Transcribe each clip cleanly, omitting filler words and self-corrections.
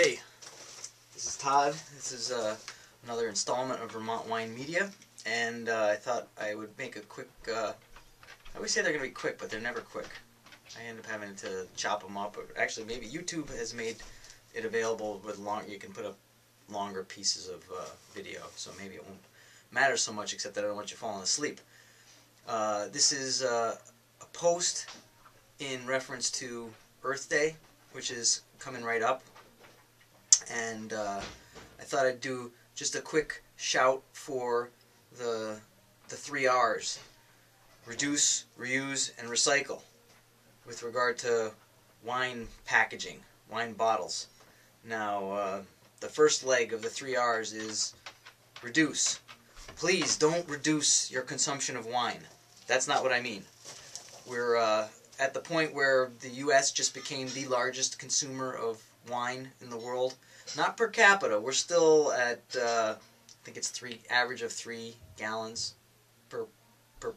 Hey, this is Todd. This is another installment of Vermont Wine Media, and I thought I would make a quick, I always say they're going to be quick, but they're never quick. I end up having to chop them up. Actually, maybe YouTube has made it available with you can put up longer pieces of video, so maybe it won't matter so much, except that I don't want you falling asleep. This is a post in reference to Earth Day, which is coming right up. And I thought I'd do just a quick shout for the 3 R's: reduce, reuse, and recycle, with regard to wine packaging, wine bottles. Now, the first leg of the 3 R's is reduce. Please don't reduce your consumption of wine. That's not what I mean. We're at the point where the U.S. just became the largest consumer of wine in the world. Not per capita. We're still at, I think it's average of 3 gallons per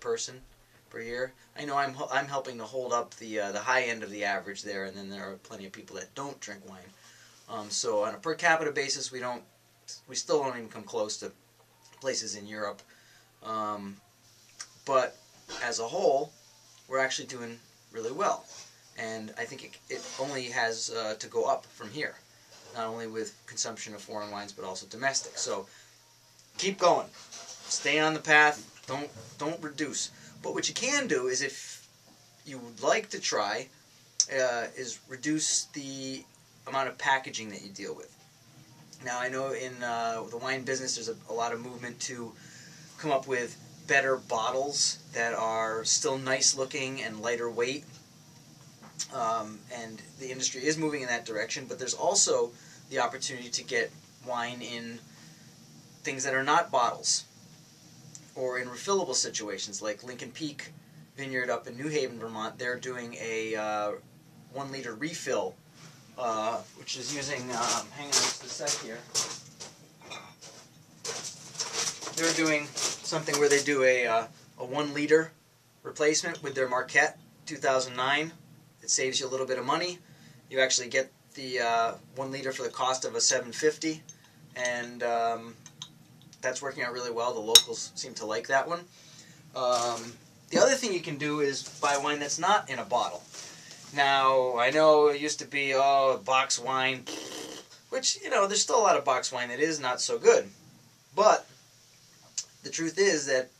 person per year. I know I'm helping to hold up the high end of the average there, and then there are plenty of people that don't drink wine. So on a per capita basis, we still don't even come close to places in Europe. But as a whole, we're actually doing really well, and I think it only has to go up from here. Not only with consumption of foreign wines, but also domestic. So keep going, stay on the path. Don't reduce. But what you can do is, if you would like to try, is reduce the amount of packaging that you deal with. Now, I know in the wine business, there's a lot of movement to come up with better bottles that are still nice looking and lighter weight. And the industry is moving in that direction, but there's also the opportunity to get wine in things that are not bottles, or in refillable situations, like Lincoln Peak Vineyard up in New Haven, Vermont. They're doing a 1 liter refill, which is using, hang on just a sec here. They're doing something where they do a 1 liter replacement with their Marquette 2009. It saves you a little bit of money. You actually get the 1 liter for the cost of a $7.50, and that's working out really well. The locals seem to like that one. The other thing you can do is buy wine that's not in a bottle. Now, I know it used to be, box wine, which, there's still a lot of box wine that is not so good. But the truth is that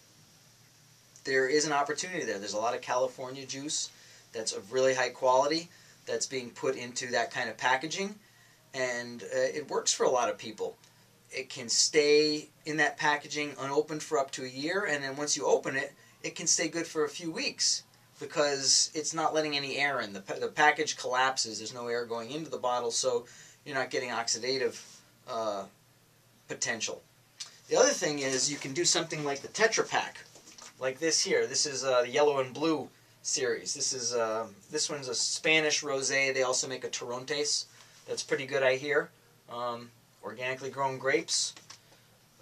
there is an opportunity there. There's a lot of California juice that's of really high quality that's being put into that kind of packaging, and it works for a lot of people. It can stay in that packaging unopened for up to a year, and then once you open it, it can stay good for a few weeks because it's not letting any air in. The package collapses. There's no air going into the bottle, so you're not getting oxidative potential. The other thing is, you can do something like the Tetra Pak, like this here. This is the yellow and blue series. This one's a Spanish rosé. They also make a Torrontés. That's pretty good, I hear. Organically grown grapes.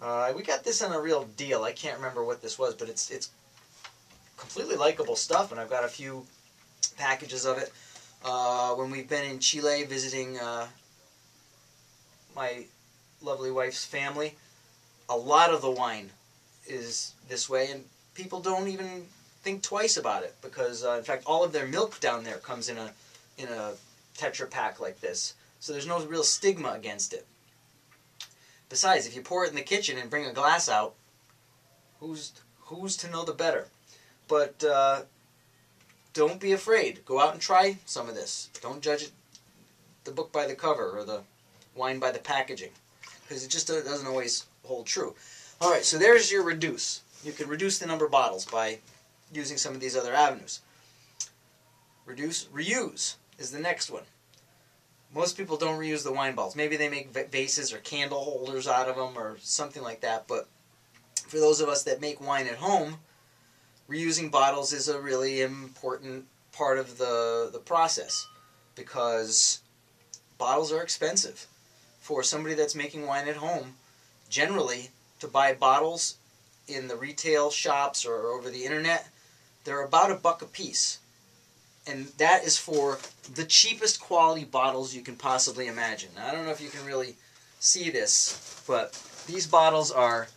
We got this on a real deal. I can't remember what this was, but it's completely likable stuff, and I've got a few packages of it. When we've been in Chile visiting my lovely wife's family, a lot of the wine is this way, and people don't even think twice about it, because in fact all of their milk down there comes in a Tetra Pak like this, so there's no real stigma against it. Besides, if you pour it in the kitchen and bring a glass out, who's to know the better? But don't be afraid. Go out and try some of this. Don't judge it, the book by the cover, or the wine by the packaging, because it just doesn't always hold true. All right, so there's your reduce. You can reduce the number of bottles by using some of these other avenues. Reduce, reuse is the next one. Most people don't reuse the wine bottles. Maybe they make vases or candle holders out of them or something like that, but for those of us that make wine at home, reusing bottles is a really important part of the process, because bottles are expensive. For somebody that's making wine at home, generally, to buy bottles in the retail shops or over the internet, they're about $1 a piece. and that is for the cheapest quality bottles you can possibly imagine. Now, I don't know if you can really see this, but these bottles are,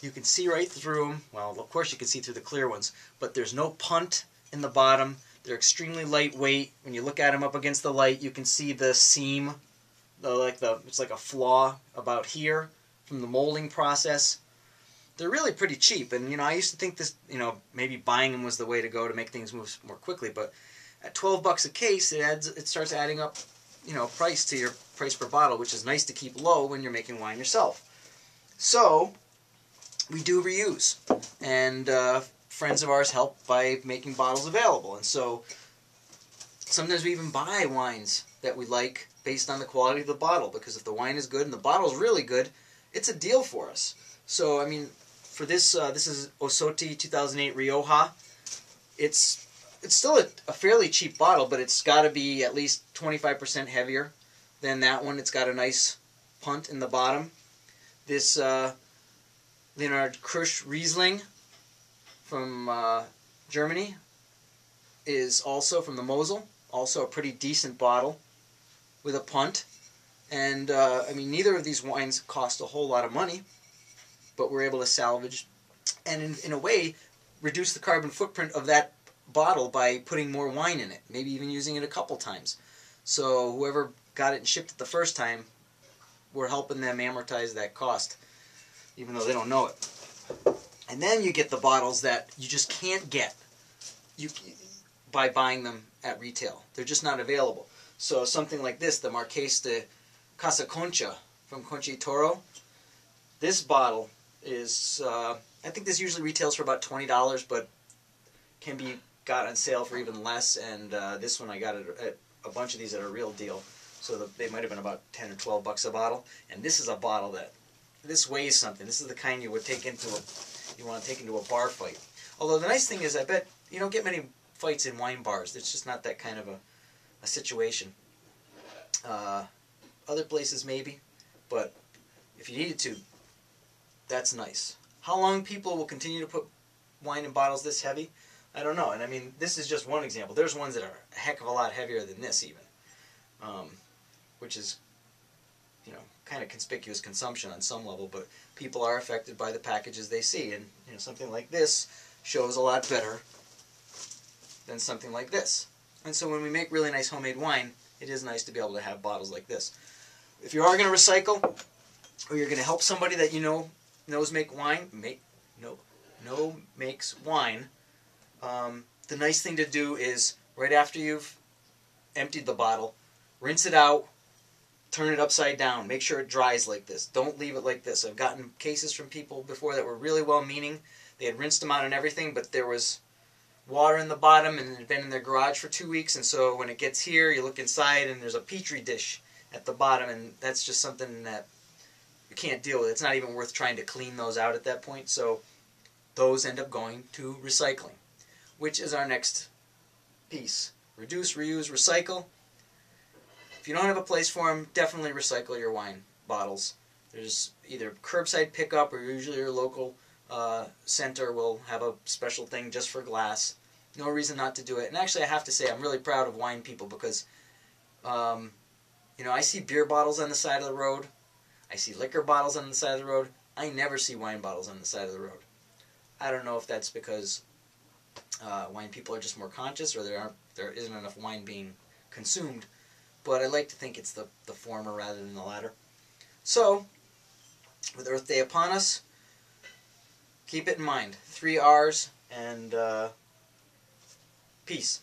you can see right through them. Well, of course you can see through the clear ones, but there's no punt in the bottom. They're extremely lightweight. When you look at them up against the light, you can see the seam, it's like a flaw about here from the molding process. They're really pretty cheap, and I used to think this, maybe buying them was the way to go to make things move more quickly. But at $12 a case, it starts adding up, price to your price per bottle, which is nice to keep low when you're making wine yourself. So we do reuse, and friends of ours help by making bottles available, and so sometimes we even buy wines that we like based on the quality of the bottle, because if the wine is good and the bottle is really good, it's a deal for us. So, I mean, for this, this is Osotti 2008 Rioja. It's still a fairly cheap bottle, but it's got to be at least 25% heavier than that one. It's got a nice punt in the bottom. This Leonhard Kirsch Riesling from Germany is also from the Mosel. Also a pretty decent bottle with a punt. And, I mean, neither of these wines cost a whole lot of money, but we're able to salvage and, in a way, reduce the carbon footprint of that bottle by putting more wine in it, maybe even using it a couple times. So whoever got it and shipped it the first time, we're helping them amortize that cost, even though they don't know it. And then you get the bottles that you just can't get by buying them at retail. They're just not available. So something like this, the Marqués de Casa Concha from Concha y Toro. This bottle is, I think this usually retails for about $20, but can be got on sale for even less. And this one I got at a bunch of these at a real deal. So they might have been about 10 or 12 bucks a bottle. And this is a bottle that, this weighs something. This is the kind you would take into you want to take into a bar fight. Although the nice thing is, I bet you don't get many fights in wine bars. It's just not that kind of a situation. Other places maybe, but if you needed to, that's nice. How long people will continue to put wine in bottles this heavy, I don't know. And I mean, this is just one example. There's ones that are a heck of a lot heavier than this even, which is, kind of conspicuous consumption on some level, but people are affected by the packages they see, and something like this shows a lot better than something like this. And so when we make really nice homemade wine, it is nice to be able to have bottles like this. If you are going to recycle, or you're going to help somebody that knows makes wine, the nice thing to do is, right after you've emptied the bottle, rinse it out, turn it upside down, make sure it dries like this. Don't leave it like this. I've gotten cases from people before that were really well-meaning. They had rinsed them out and everything, but there was water in the bottom and it had been in their garage for 2 weeks, and so when it gets here, you look inside and there's a petri dish at the bottom, and that's just something that you can't deal with. It's not even worth trying to clean those out at that point, so those end up going to recycling, which is our next piece. Reduce, reuse, recycle. If you don't have a place for them, definitely recycle your wine bottles. There's either curbside pickup, or usually your local center will have a special thing just for glass. No reason not to do it. And actually, I have to say, I'm really proud of wine people, because I see beer bottles on the side of the road. I see liquor bottles on the side of the road. I never see wine bottles on the side of the road. I don't know if that's because wine people are just more conscious, or there isn't enough wine being consumed. But I like to think it's the former rather than the latter. So, with Earth Day upon us, keep it in mind. 3 R's and peace.